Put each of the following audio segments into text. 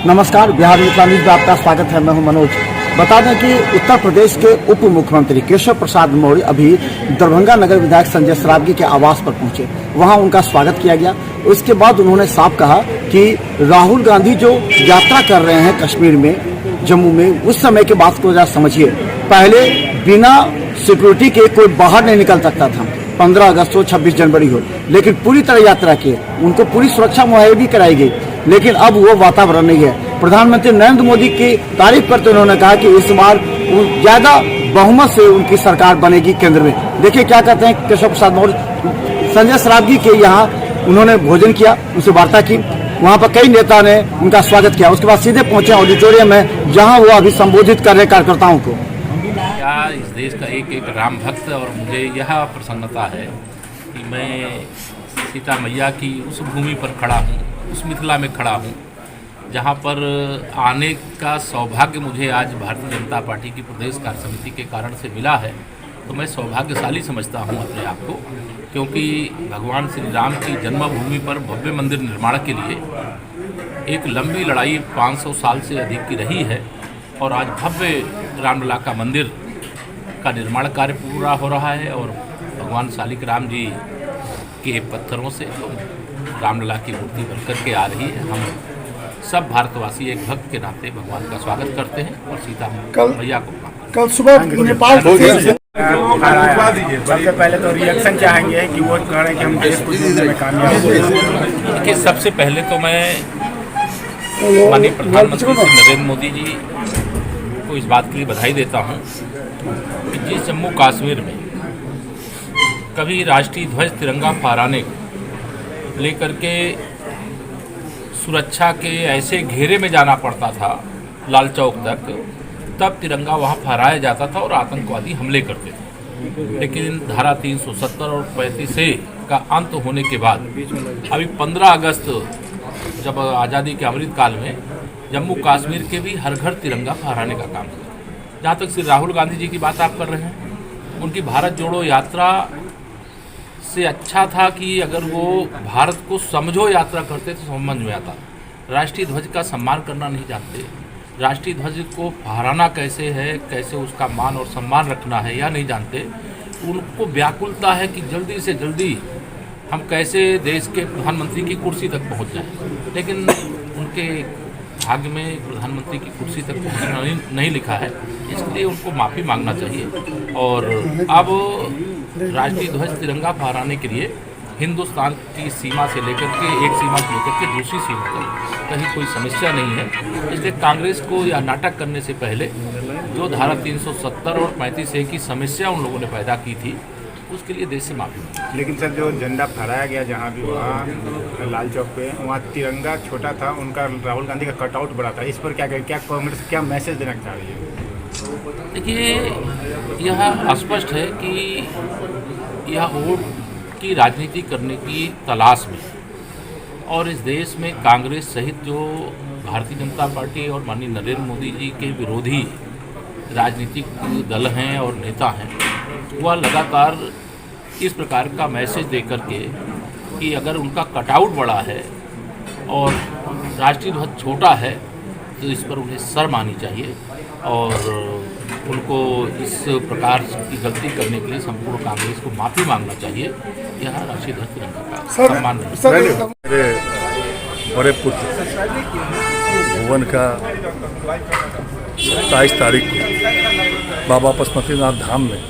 नमस्कार, बिहार मित्र न्यूज में आपका स्वागत है। मैं हूं मनोज। बता दें कि उत्तर प्रदेश के उप मुख्यमंत्री केशव प्रसाद मौर्य अभी दरभंगा नगर विधायक संजय सरावगी के आवास पर पहुंचे। वहां उनका स्वागत किया गया। उसके बाद उन्होंने साफ कहा कि राहुल गांधी जो यात्रा कर रहे हैं कश्मीर में, जम्मू में, उस समय की बात को जरा समझिए। पहले बिना सिक्योरिटी के कोई बाहर नहीं निकल सकता था, 15 अगस्त हो, 26 जनवरी हो, लेकिन पूरी तरह यात्रा की उनको पूरी सुरक्षा मुहैया भी कराई गई। लेकिन अब वो वातावरण नहीं है। प्रधानमंत्री नरेंद्र मोदी की तारीफ करते उन्होंने कहा कि इस बार ज्यादा बहुमत से उनकी सरकार बनेगी केंद्र में। देखिए क्या कहते हैं केशव प्रसाद मौर्य। संजय सरावगी के यहाँ उन्होंने भोजन किया, उनसे वार्ता की, वहाँ पर कई नेता ने उनका स्वागत किया। उसके बाद सीधे पहुंचे ऑडिटोरियम में, जहाँ वो अभी संबोधित कर रहे कार्यकर्ताओं को। क्या इस देश का एक राम भक्त और मुझे यह प्रसन्नता है कि मैं सीता मैया की उस भूमि पर खड़ा हूँ, उस मिथिला में खड़ा हूँ, जहाँ पर आने का सौभाग्य मुझे आज भारतीय जनता पार्टी की प्रदेश कार्य समिति के कारण से मिला है। तो मैं सौभाग्यशाली समझता हूँ अपने आप को, क्योंकि भगवान श्री राम की जन्मभूमि पर भव्य मंदिर निर्माण के लिए एक लंबी लड़ाई 500 साल से अधिक की रही है और आज भव्य रामलला का मंदिर का निर्माण कार्य पूरा हो रहा है और भगवान शालिक राम जी के पत्थरों से रामलला की मूर्ति बनकर के आ रही है। हम सब भारतवासी एक भक्त के नाते भगवान का स्वागत करते हैं और सीता मैया को कल सुबह नेपाल सबसे पहले तो रिएक्शन चाहेंगे कि वो कह रहे हैं कि हम देश को जोड़ने में कामयाब हुए। कि सबसे पहले तो मैं माननीय प्रधानमंत्री श्री नरेंद्र मोदी जी को इस बात के लिए बधाई देता हूं कि जिस जम्मू कश्मीर में कभी राष्ट्रीय ध्वज तिरंगा फहराने लेकर के सुरक्षा के ऐसे घेरे में जाना पड़ता था लाल चौक तक, तब तिरंगा वहाँ फहराया जाता था और आतंकवादी हमले करते थे। लेकिन धारा 370 और 35A का अंत होने के बाद अभी 15 अगस्त जब आज़ादी के अमृत काल में जम्मू कश्मीर के भी हर घर तिरंगा फहराने का काम किया। जहाँ तक श्री राहुल गांधी जी की बात आप कर रहे हैं, उनकी भारत जोड़ो यात्रा से अच्छा था कि अगर वो भारत को समझो यात्रा करते तो समझ में आता। राष्ट्रीय ध्वज का सम्मान करना नहीं जानते, राष्ट्रीय ध्वज को फहराना कैसे है, कैसे उसका मान और सम्मान रखना है या नहीं जानते। उनको व्याकुलता है कि जल्दी से जल्दी हम कैसे देश के प्रधानमंत्री की कुर्सी तक पहुंच जाएं। लेकिन उनके भाग्य में प्रधानमंत्री की कुर्सी तक पहुंचना नहीं लिखा है, इसलिए उनको माफ़ी मांगना चाहिए। और अब राष्ट्रीय ध्वज तिरंगा फहराने के लिए हिंदुस्तान की सीमा से लेकर के एक सीमा से लेकर के दूसरी सीमा तक कहीं कोई समस्या नहीं है। इसलिए कांग्रेस को यह नाटक करने से पहले जो धारा 370 और 35A की समस्या उन लोगों ने पैदा की थी, उसके लिए देश से माफी मांगी। लेकिन सर, जो झंडा फहराया गया जहाँ भी वहाँ लाल चौक पे, वहाँ तिरंगा छोटा था, उनका राहुल गांधी का कटआउट बड़ा था। इस पर क्या कांग्रेस क्या मैसेज देना चाह रही है? देखिए, यह स्पष्ट है कि यह वोट की राजनीति करने की तलाश में और इस देश में कांग्रेस सहित जो भारतीय जनता पार्टी और माननीय नरेंद्र मोदी जी के विरोधी राजनीतिक दल हैं और नेता हैं, वह लगातार इस प्रकार का मैसेज दे करके कि अगर उनका कटआउट बड़ा है और राष्ट्रीय ध्वज छोटा है तो इस पर उन्हें शर्म आनी चाहिए और उनको इस प्रकार की गलती करने के लिए संपूर्ण कांग्रेस को माफ़ी मांगना चाहिए। यह राष्ट्रीय ध्वज तिरंगा का सम्मान है। मेरे बड़े पुत्र भुवन का 27 तारीख को बाबा पशुपतिनाथ धाम में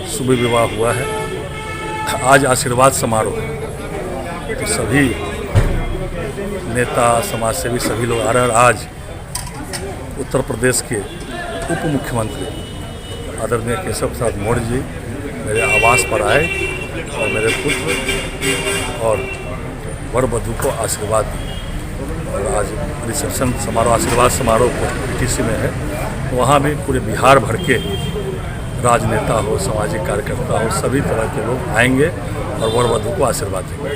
शुभ विवाह हुआ है। आज आशीर्वाद समारोह, तो सभी नेता, समाजसेवी सभी लोग आ रहे हैं। और आज उत्तर प्रदेश के उप मुख्यमंत्री आदरणीय केशव प्रसाद मौर्य जी मेरे आवास पर आए और मेरे पुत्र और वर वधू को आशीर्वाद दिए। और आज रिसेप्शन समारोह, आशीर्वाद समारोह पीटीसी में है। वहाँ भी पूरे बिहार भर के राजनेता हो, सामाजिक कार्यकर्ता हो, सभी तरह के लोग आएंगे और वर वधू को आशीर्वाद देंगे।